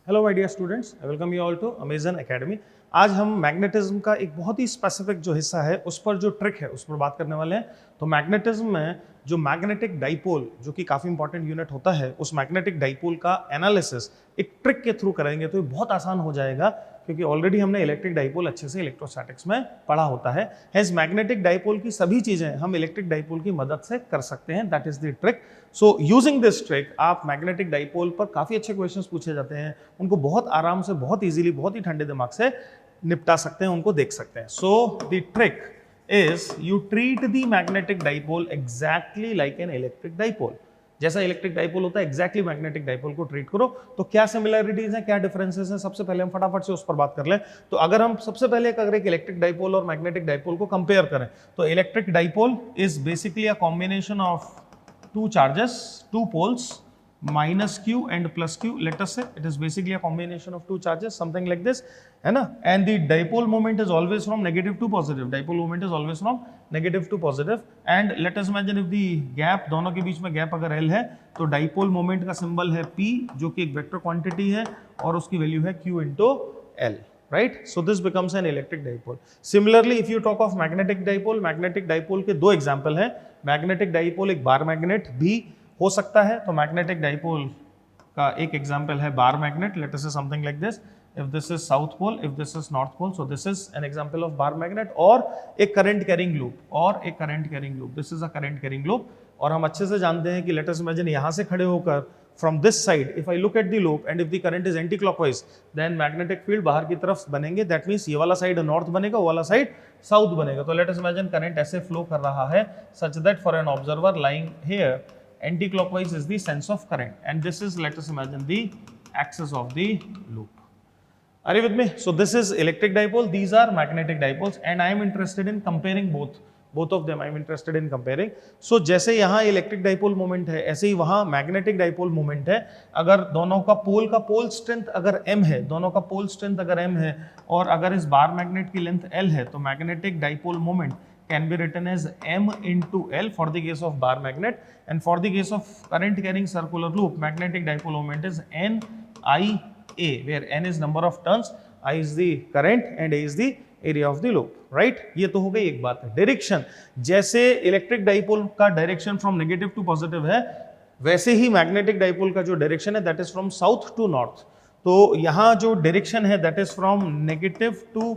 Hello my dear students, I welcome you all to Amazon Academy. आज हम magnetism का एक बहुत ही स्पेसिफिक जो हिस्सा है उस पर जो ट्रिक है उस पर बात करने वाले हैं। तो मैग्नेटिज्म में जो मैग्नेटिक डाइपोल जो कि काफ़ी इंपॉर्टेंट यूनिट होता है, उस मैग्नेटिक डाइपोल का एनालिसिस एक ट्रिक के थ्रू करेंगे तो ये बहुत आसान हो जाएगा, क्योंकि ऑलरेडी हमने इलेक्ट्रिक डाइपोल अच्छे से इलेक्ट्रोस्टैटिक्स में पढ़ा होता है। हैज मैग्नेटिक डाइपोल की सभी चीजें हम इलेक्ट्रिक डाइपोल की मदद से कर सकते हैं। That is the trick. So using this trick आप मैग्नेटिक डाइपोल पर काफी अच्छे क्वेश्चंस पूछे जाते हैं, उनको बहुत आराम से, बहुत इजीली, बहुत ही ठंडे दिमाग से निपटा सकते हैं, उनको देख सकते हैं। So the trick is you treat the magnetic dipole exactly like an electric dipole. जैसा इलेक्ट्रिक डाइपोल होता है एग्जैक्टली मैग्नेटिक डाइपोल को ट्रीट करो। तो क्या सिमिलरिटीज हैं, क्या डिफरेंसेस हैं, सबसे पहले हम फटाफट से उस पर बात कर लें। तो अगर हम सबसे पहले अगर एक इलेक्ट्रिक डाइपोल और मैग्नेटिक डाइपोल को कंपेयर करें तो electric dipole is basically a combination of two charges, two poles, minus q and plus q. Let us say it is basically a combination of two charges, something like this, है ना? And the dipole moment is always from negative to positive. Dipole moment is always from negative to positive. And let us imagine if the gap, दोनों के बीच में gap अगर L है तो dipole moment का सिंबल है P, जो कि एक वेक्टर क्वांटिटी है और उसकी वैल्यू है Q into L. Right? So this becomes an electric dipole. Similarly, if you talk of magnetic dipole के दो एग्जाम्पल हैं। मैग्नेटिक डाइपोल एक बार मैग्नेट भी हो सकता है, तो मैग्नेटिक डाइपोल का एक एग्जाम्पल है bar magnet. Let us say something like this, if this is south pole, if this is north pole, so this is an example of bar magnet. और एक current carrying loop, this is a current carrying loop. और हम अच्छे से जानते हैं कि late us imagine यहां से खड़े होकर from this side, if I look at the loop and if the current is anti-clockwise, then magnetic field बाहर की तरफ बनेंगे। That means ये वाला साइड नॉर्थ बनेगा, वो वाला साइड साउथ बनेगा। तो let us imagine current ऐसे फ्लो कर रहा है such that for an observer lying here, anti-clockwise is the sense of current, and this is, let us imagine, the axis of the loop. Are you with me? So this is electric dipole, these are magnetic dipoles, and I am interested in comparing both of them. I am interested in comparing. So जैसे यहाँ electric dipole moment है, ऐसे ही वहाँ magnetic dipole moment है। अगर दोनों का pole strength अगर m है, दोनों का पोल स्ट्रेंथ अगर m है और अगर इस बार मैग्नेट की लेंथ l है, तो magnetic dipole moment can be written as m into l for the case of bar magnet, and for the case of current carrying circular loop, magnetic dipole moment is n I a, where n is number of turns, I is the current and a is the area of the loop. Right, ये तो हो गई एक बात है। Direction, जैसे electric dipole का direction from negative to positive है, वैसे ही मैग्नेटिक डाइपोल का जो डायरेक्शन है that is from south to north. तो यहाँ जो डायरेक्शन है that is from negative to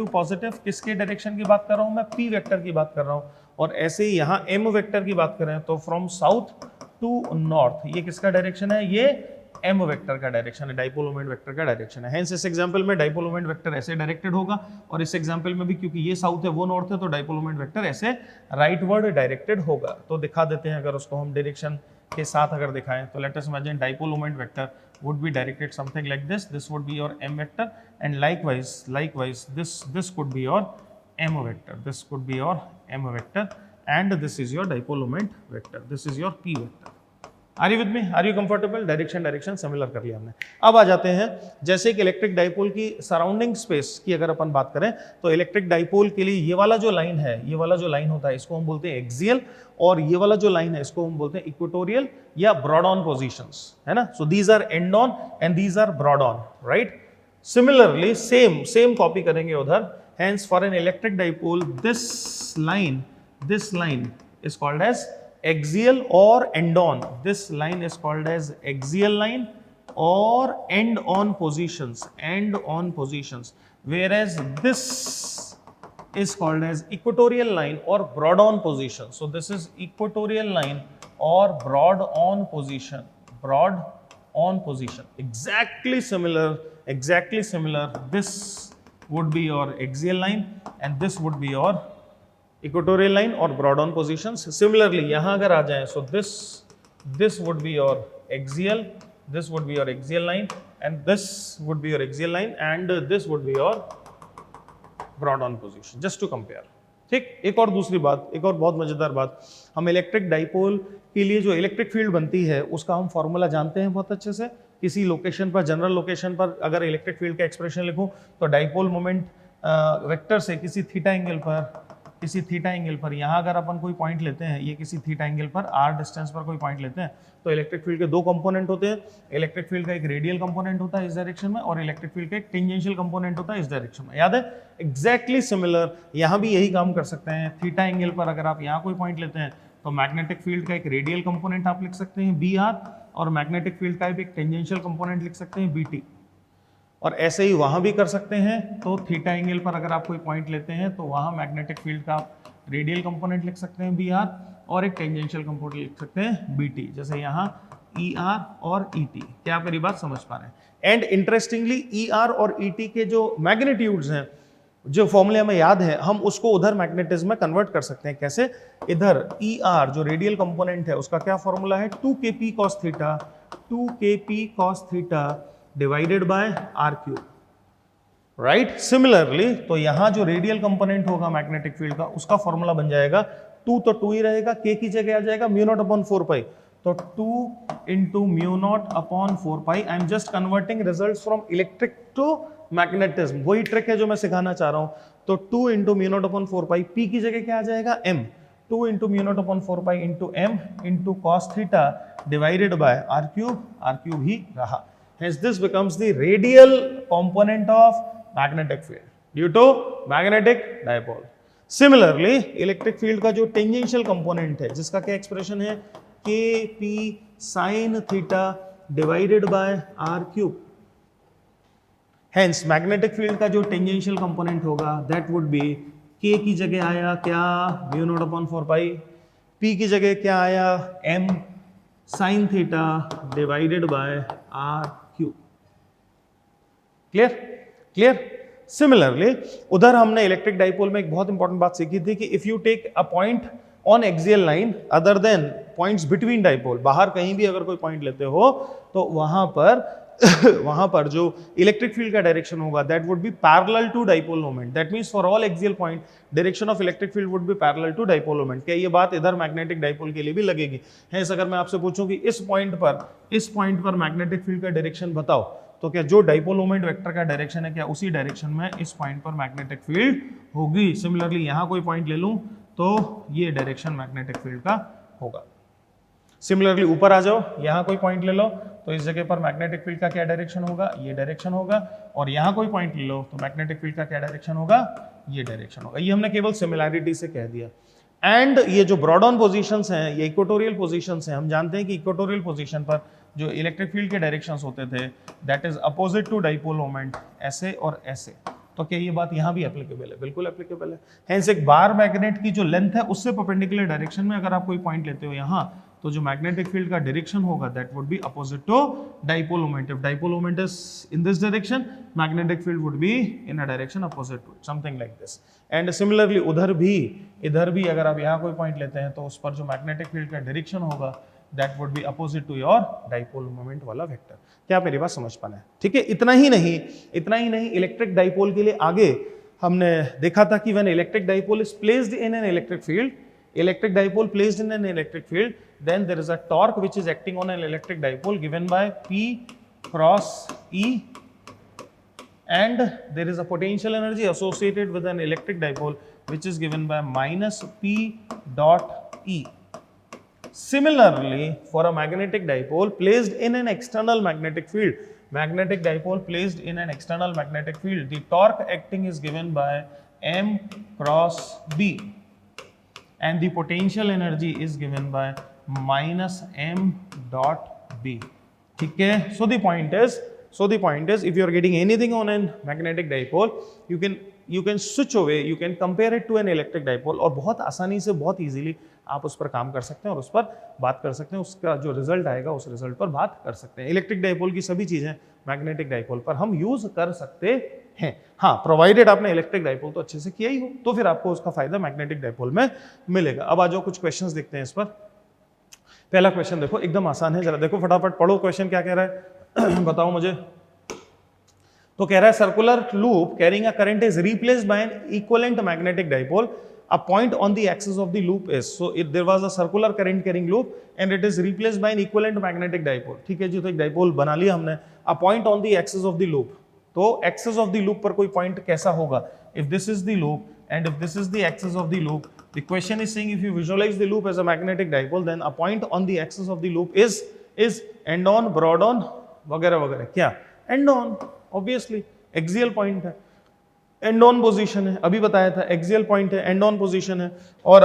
positive. किसके डायरेक्शन की बात कर रहा हूँ मैं? पी वेक्टर की बात कर रहा हूँ। और ऐसे ही यहाँ एम वेक्टर की बात करें तो फ्रॉम साउथ टू नॉर्थ, ये किसका डायरेक्शन है? ये एम वेक्टर का डायरेक्शन है, डाइपोल मोमेंट वेक्टर का डायरेक्शन है। हेंस इस एग्जांपल में डाइपोल मोमेंट वेक्टर ऐसे डायरेक्टेड होगा, और इस एग्जांपल में भी क्योंकि ये साउथ है वो नॉर्थ है, तो डाइपोल मोमेंट वेक्टर ऐसे राइटवर्ड डायरेक्टेड होगा। तो दिखा देते हैं, अगर उसको हम डायरेक्शन के साथ अगर दिखाएं तो let us imagine dipole moment vector would be directed something like this. This would be your m vector, and likewise this could be your m vector, this could be your m vector, and this is your dipole moment vector, this is your p vector. Are you with me? Are you comfortable? Direction similar कर लिया हमने। अब आ जाते हैं, जैसे कि electric dipole की surrounding space की अगर अपन बात करें तो इलेक्ट्रिक डाइपोल के लिए ये वाला जो लाइन है, ये वाला जो लाइन होता है इसको हम बोलते हैं एक्सियल, और ये वाला जो लाइन है इसको हम बोलते हैं इक्वेटोरियल या ब्रॉड ऑन पोजिशंस, है ना? So these are end on and these are broad on, right? Similarly same copy करेंगे उधर। Hence for an electric dipole this line is called as axial or end on. This line is called as axial line or end on positions, whereas this is called as equatorial line or broad on position. So this is equatorial line or broad on position, exactly similar. This would be your axial line and this would be your equatorial line और broad on positions. Similarly यहाँ अगर आ जाएं, so this would be your axial, this would be your axial line, and this would be your axial line, and this would be your broad on position, just to compare. ठीक, एक और दूसरी बात, एक और बहुत मजेदार बात, हम इलेक्ट्रिक डाइपोल के लिए जो इलेक्ट्रिक फील्ड बनती है उसका हम फॉर्मूला जानते हैं बहुत अच्छे से। किसी लोकेशन पर, जनरल लोकेशन पर अगर इलेक्ट्रिक फील्ड का एक्सप्रेशन लिखूं तो डाइपोल मोमेंट वेक्टर से किसी थीटा एंगल पर किसी थीटा एंगल पर, यहाँ अगर अपन कोई पॉइंट लेते हैं, ये किसी थीटा एंगल पर r डिस्टेंस पर कोई पॉइंट लेते हैं, तो इलेक्ट्रिक फील्ड के दो कंपोनेंट होते हैं। इलेक्ट्रिक फील्ड का एक रेडियल कंपोनेंट होता है इस डायरेक्शन में, और इलेक्ट्रिक फील्ड का एक टेंजेंशियल कंपोनेंट होता है इस डायरेक्शन में। याद है? एग्जैक्टली सिमिलर यहाँ भी यही काम कर सकते हैं। थीटा एंगल पर अगर आप यहाँ कोई पॉइंट लेते हैं तो मैग्नेटिक फील्ड का एक रेडियल कंपोनेंट आप लिख सकते हैं BR, और मैग्नेटिक फील्ड का भी एक टेंजेंशियल कंपोनेंट लिख सकते हैं BT। और ऐसे ही वहां भी कर सकते हैं। तो थीटा एंगल पर अगर आप कोई पॉइंट लेते हैं तो वहां मैग्नेटिक फील्ड का रेडियल कंपोनेंट लिख सकते हैं BR, और एक टेंजेंशियल कंपोनेंट लिख सकते हैं BT, जैसे यहाँ ER और ET। क्या आप मेरी बात समझ पा रहे हैं? एंड इंटरेस्टिंगली ER और ET के जो मैग्नीट्यूड्स हैं, जो फॉर्मूले हमें याद है, हम उसको उधर मैग्नेटिज्म में कन्वर्ट कर सकते हैं। कैसे? इधर ER जो रेडियल कंपोनेंट है उसका क्या फॉर्मूला है? 2kp cos theta, 2kp cos theta divided by r cube, right? Similarly तो यहां जो रेडियल कंपोनेंट होगा मैग्नेटिक फील्ड का, उसका फॉर्मूला बन जाएगा 2 तो 2 ही रहेगा, k की जगह आ जाएगा म्यू नॉट अपॉन 4 पाई, तो 2 into mu not upon 4 pi. I am just converting results from electric to magnetism, वही ट्रिक है जो मैं सिखाना चाह रहा हूं। तो 2 into mu not upon 4 pi, p की जगह क्या आ जाएगा? m, 2 into mu not upon 4 pi into m into cos theta divided by r cube ही रहा। Hence this becomes the radial component of magnetic field due to magnetic dipole. Similarly, electric field का जो tangential component है, जिसका क्या expression है? Kp sin theta divided by r cube. Hence magnetic field का जो tangential component होगा, that would be k की जगह आया क्या? mu naught upon 4 pi, p की जगह क्या आया? m sin theta divided by r cube. Clear? Similarly उधर हमने इलेक्ट्रिक डाइपोल में एक बहुत इंपॉर्टेंट बात सीखी थी कि if you take a point on axial line other than points between dipole, बाहर कहीं भी अगर कोई पॉइंट लेते हो तो वहां पर जो इलेक्ट्रिक फील्ड का डायरेक्शन होगा that would be parallel to dipole moment. That means for all axial point direction of electric field would be parallel to dipole moment. क्या ये बात इधर मैग्नेटिक डाइपोल के लिए भी लगेगी? है, अगर मैं आपसे पूछूं कि इस पॉइंट पर मैग्नेटिक फील्ड का डायरेक्शन बताओ, तो क्या जो डाइपोल मोमेंट वेक्टर का डायरेक्शन है, क्या उसी डायरेक्शन में इस पॉइंट पर मैग्नेटिक फील्ड होगी? सिमिलरली यहां कोई पॉइंट ले लूं तो ये डायरेक्शन मैग्नेटिक फील्ड का होगा। सिमिलरली ऊपर आ जाओ, यहां कोई पॉइंट ले लो तो इस जगह पर मैग्नेटिक फील्ड का क्या डायरेक्शन होगा? ये डायरेक्शन होगा। और यहां कोई पॉइंट ले लो तो मैग्नेटिक फील्ड का क्या डायरेक्शन होगा? ये डायरेक्शन होगा। ये हमने केवल सिमिलैरिटी से कह दिया। एंड ये जो ब्रॉड ऑन पोजीशंस हैं, ये इक्वेटोरियल पोजीशंस हैं। हम जानते हैं कि इक्वेटोरियल पोजीशन पर जो इलेक्ट्रिक फील्ड के डायरेक्शंस होते थे that is opposite to dipole moment, ऐसे और ऐसे। तो क्या ये बात यहाँ भी एप्लीकेबल है? बिल्कुल एप्लीकेबल है। हेंस एक बार मैग्नेट की जो लेंथ है उससे परपेंडिकुलर डायरेक्शन में अगर आप कोई पॉइंट लेते हो यहाँ, तो जो मैग्नेटिक फील्ड का डायरेक्शन होगा that would be opposite to dipole moment. If dipole moment is in this direction, magnetic field would be in a direction opposite to it, something like this. And similarly इधर भी अगर आप यहाँ कोई point लेते हैं तो उस पर जो मैग्नेटिक फील्ड का डायरेक्शन होगा that would be opposite to your dipole moment वाला वेक्टर। क्या आप मेरी बात समझ पाना है? ठीक है, इतना ही नहीं, इलेक्ट्रिक डाइपोल के लिए आगे हमने देखा था कि when electric dipole is placed in an electric field, then there is a torque which is acting on an electric dipole given by P cross E, and there is a potential energy associated with an electric dipole which is given by minus P dot E. Similarly, for a magnetic dipole placed in an external magnetic field, the torque acting is given by M cross B, and the potential energy is given by minus M dot B. ठीक है? So the point is, if you are getting anything on a magnetic dipole, you can switch away, you can compare it to an electric dipole, और बहुत आसानी से, बहुत easily आप उस पर काम कर सकते हैं और उस पर बात कर सकते हैं। उसका जो रिजल्ट आएगा उस रिजल्ट पर बात कर सकते हैं। इलेक्ट्रिक डाइपोल की सभी चीजें मैग्नेटिक डाइपोल पर हम यूज कर सकते हैं। हाँ, प्रोवाइडेड आपने इलेक्ट्रिक डाइपोल तो अच्छे से किया ही हो, तो फिर आपको उसका फायदा मैग्नेटिक डाइपोल में मिलेगा। अब आ जाओ कुछ क्वेश्चंस देखते हैं इस पर। पहला क्वेश्चन देखो, एकदम आसान है, जरा देखो फटाफट पढ़ो क्वेश्चन क्या कह रहा है। बताओ मुझे। तो कह रहा है circular loop carrying a current is replaced by N equivalent magnetic dipole, a point on the axis of the loop is, so there was a circular current carrying loop and it is replaced by an equivalent magnetic dipole। ठीक है जी, तो एक dipole बना लिया हमने। a point on the axis of the loop, तो axis of the loop पर कोई पॉइंट कैसा होगा? if this is the loop and if this is the axis of the loop, the question is saying if you visualize the loop as a magnetic dipole, then a point on the axis of the loop is end on, broad on, वगैरह वगैरह. क्या end on? Obviously axial point है, end on position है, अभी बताया था axial point है, end on position है. और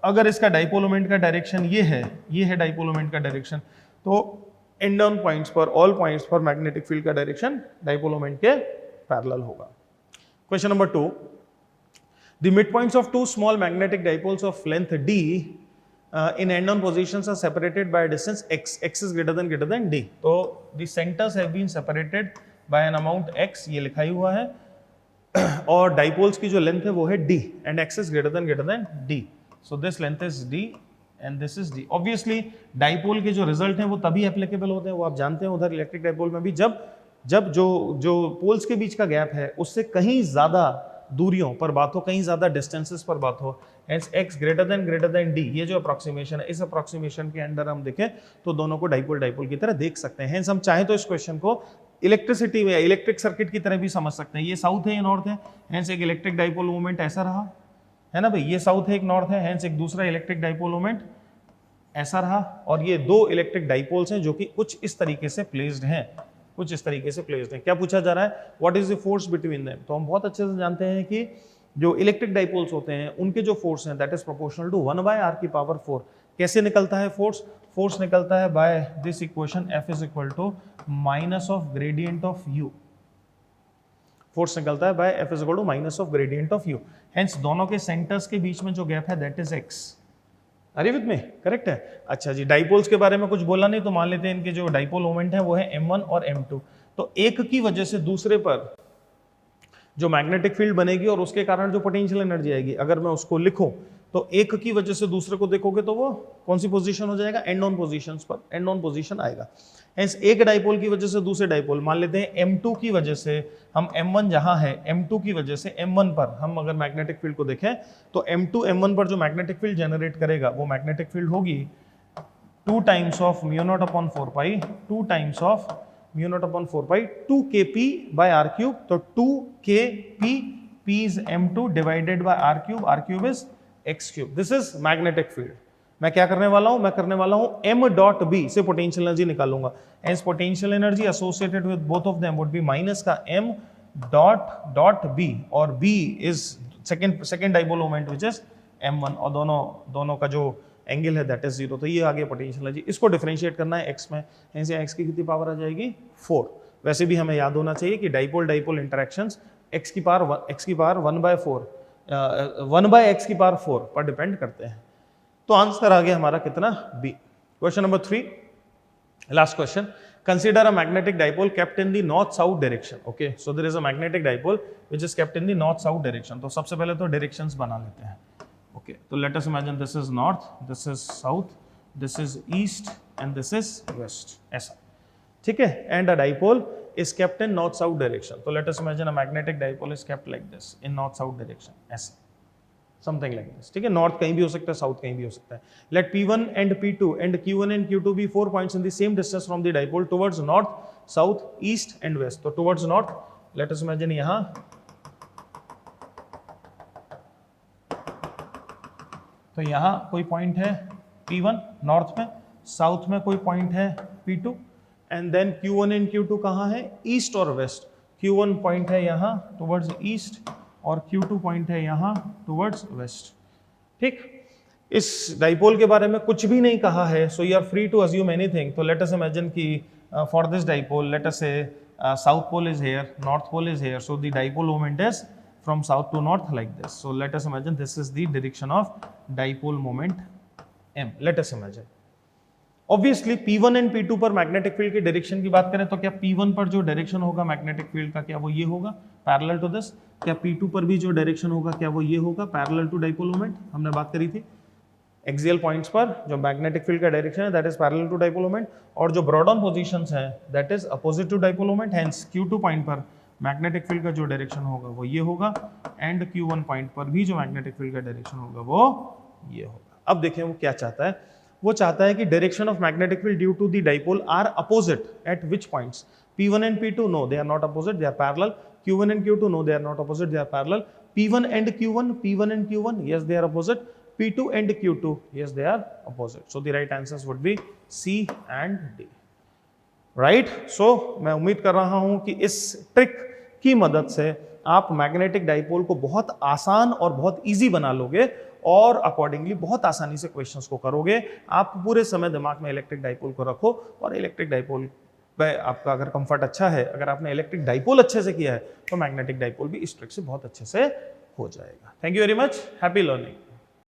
अगर इसका डाइपोल मोमेंट का डायरेक्शन ये है डाइपोल मोमेंट का डायरेक्शन, तो एंड ऑन पॉइंट्स पर, ऑल पॉइंट्स पर मैग्नेटिक फील्ड का डायरेक्शन डाइपोल मोमेंट के पैरेलल होगा. Question number 2, the midpoints of two small magnetic dipoles of length d in end on positions are separated by a distance x. x is greater than d. तो the centers have been separated by an amount x, ये लिखा ही हुआ है, और dipoles की जो length है वो है d and x is greater than d. So this length is d and this is d. Obviously dipole के जो रिजल्ट हैं वो तभी एप्लीकेबल होते हैं, वो आप जानते हैं उधर इलेक्ट्रिक डाइपोल में भी, जब जो पोल्स के बीच का गैप है उससे कहीं ज्यादा दूरियों पर बात हो, कहीं ज्यादा डिस्टेंसेस पर बात हो. Hence x greater than d, ये जो अप्रोक्सीमेशन है, इस अप्रोक्सीमेशन के अंडर हम देखें तो दोनों को डाइपोल की तरह देख सकते हैं. Hence हम चाहें तो इस क्वेश्चन को इलेक्ट्रिसिटी में, इलेक्ट्रिक सर्किट की तरह भी समझ सकते हैं. ये साउथ है, ये नॉर्थ है, हेंस एक इलेक्ट्रिक डाइपोल मूवमेंट ऐसा रहा है ना भाई, ये साउथ है, एक नॉर्थ है, हेंस एक दूसरा इलेक्ट्रिक डाइपोल मूवमेंट ऐसा रहा. और ये दो इलेक्ट्रिक डाइपोल्स हैं जो कि कुछ इस तरीके से प्लेस्ड हैं, कुछ इस तरीके से प्लेस्ड हैं. क्या पूछा जा रहा है? What is the force between them? तो हम बहुत अच्छे से जानते हैं कि जो इलेक्ट्रिक डाइपोल्स होते हैं उनके जो फोर्स हैं that is proportional to 1/r की पावर 4. कैसे निकलता है फोर्स निकलता है by this equation F is equal to minus of gradient of u. Force निकलता है by F is equal to minus of gradient of u. Hence दोनों के सेंटर्स के बीच में जो गैप है दैट इज x. अरे विद में करेक्ट है. अच्छा जी, डाइपोल्स के बारे में कुछ बोला नहीं, तो मान लेते हैं इनके जो डाइपोल मोमेंट है वो है m1 और m2. तो एक की वजह से दूसरे पर जो मैग्नेटिक फील्ड बनेगी और उसके कारण जो पोटेंशियल एनर्जी आएगी, अगर मैं उसको लिखूं तो एक की वजह से दूसरे को देखोगे तो वो कौन सी पोजीशन हो जाएगा? एंड ऑन पोजीशंस पर एंड ऑन पोजीशन आएगा. हेंस एक डाइपोल की वजह से दूसरे डाइपोल, मान लेते हैं m2 की वजह से हम m1 जहां है, m2 की वजह से m1 पर हम अगर मैग्नेटिक फील्ड को देखें तो m2 m1 पर जो मैग्नेटिक फील्ड जनरेट करेगा वो मैग्नेटिक फील्ड होगी 2 times of μ0/4 pi 2 times of μ0/4 pi 2 kp by r cube. तो 2 kp p is m2 divided by r cube is x cube. This is magnetic field. मैं क्या करने वाला हूं? मैं करने वाला हूं m डॉट b से पोटेंशियल एनर्जी निकालूंगा. As potential energy associated with both of them would be minus का m डॉट b, और b is second dipole moment which is m1, और दोनों का जो एंगल है दैट इज 0. तो ये आ गया पोटेंशियल एनर्जी. इसको डिफरेंशिएट करना है x में, ऐसे x की कितनी पावर आ जाएगी? 4. वैसे भी हमें याद होना चाहिए कि डाइपोल इंटरेक्शंस x की पावर 1/x की पावर 4 पर डिपेंड करते हैं. तो आंसर आ गया हमारा कितना? B. Question number 3, last question. Consider a magnetic dipole kept in the north south direction. Okay, so there is a magnetic dipole which is kept in the north south direction. तो सबसे पहले तो directions बना लेते हैं. Okay, तो let us imagine this is north, this is south, this is east and this is west, ऐसा. ठीक है, and a dipole is kept in north south direction. So let us imagine a magnetic dipole is kept like this in north south direction, ऐसे something like this. ठीक है, north कहीं भी हो सकता है, साउथ कहीं भी हो सकता है. Let P1 and P2 and Q1 and Q2 be 4 points in the same distance from the dipole towards north, south, east and west. तो towards north, let us imagine यहाँ तो यहाँ कोई पॉइंट है P1 नॉर्थ में, south में कोई point है P2, and then Q1 and Q2 कहाँ है? ईस्ट और वेस्ट. Q1 पॉइंट है यहाँ टुवर्ड्स ईस्ट और Q2 पॉइंट है यहाँ टुवर्ड्स वेस्ट. ठीक, इस डाइपोल के बारे में कुछ भी नहीं कहा है, so you are free to assume anything. तो लेट अस इमेजिन कि for this dipole let us say south pole is here, north pole is here, so the dipole moment is from south to north like this. So let us imagine this is the direction of dipole moment m. Let us imagine obviously P1 and P2 पर magnetic field की direction की बात करें तो क्या P1 पर जो direction होगा मैग्नेटिक फील्ड का क्या वो ये होगा पैरेलल टू दिस? क्या P2 पर भी जो डायरेक्शन होगा क्या वो ये होगा पैरेलल टू डाइपोल मोमेंट? हमने बात करी थी एक्सियल पॉइंट्स पर जो मैग्नेटिक फील्ड का डायरेक्शन है that is parallel to dipole moment, और जो ब्रॉड ऑन पोजीशंस हैं that is opposite to dipole moment. Hence Q2 point पर मैग्नेटिक फील्ड का जो डायरेक्शन होगा वो ये होगा, एंड Q1 पॉइंट पर भी जो मैग्नेटिक फील्ड का डायरेक्शन होगा वो ये होगा. अब देखें वो क्या चाहता है. वो चाहता है कि direction of magnetic field due to the dipole are opposite at which points? P1 and P2 no they are not opposite, they are parallel. Q1 and Q2 no they are not opposite, they are parallel. P1 and Q1, P1 and Q1, yes they are opposite. P2 and Q2, yes they are opposite. So the right answers would be C and D. Right so मैं उम्मीद कर रहा हूं कि इस trick की मदद से आप मैग्नेटिक डाइपोल को बहुत आसान और बहुत इजी बना लोगे और अकॉर्डिंगली बहुत आसानी से क्वेश्चंस को करोगे। आप पूरे समय दिमाग में इलेक्ट्रिक डाइपोल को रखो और इलेक्ट्रिक डाइपोल पे आपका अगर कंफर्ट अच्छा है, अगर आपने इलेक्ट्रिक डाइपोल अच्छे से किया है तो मैग्नेटिक डाइपोल भी इस ट्रिक से बहुत अच्छे से हो जाएगा। Thank you very much, happy learning.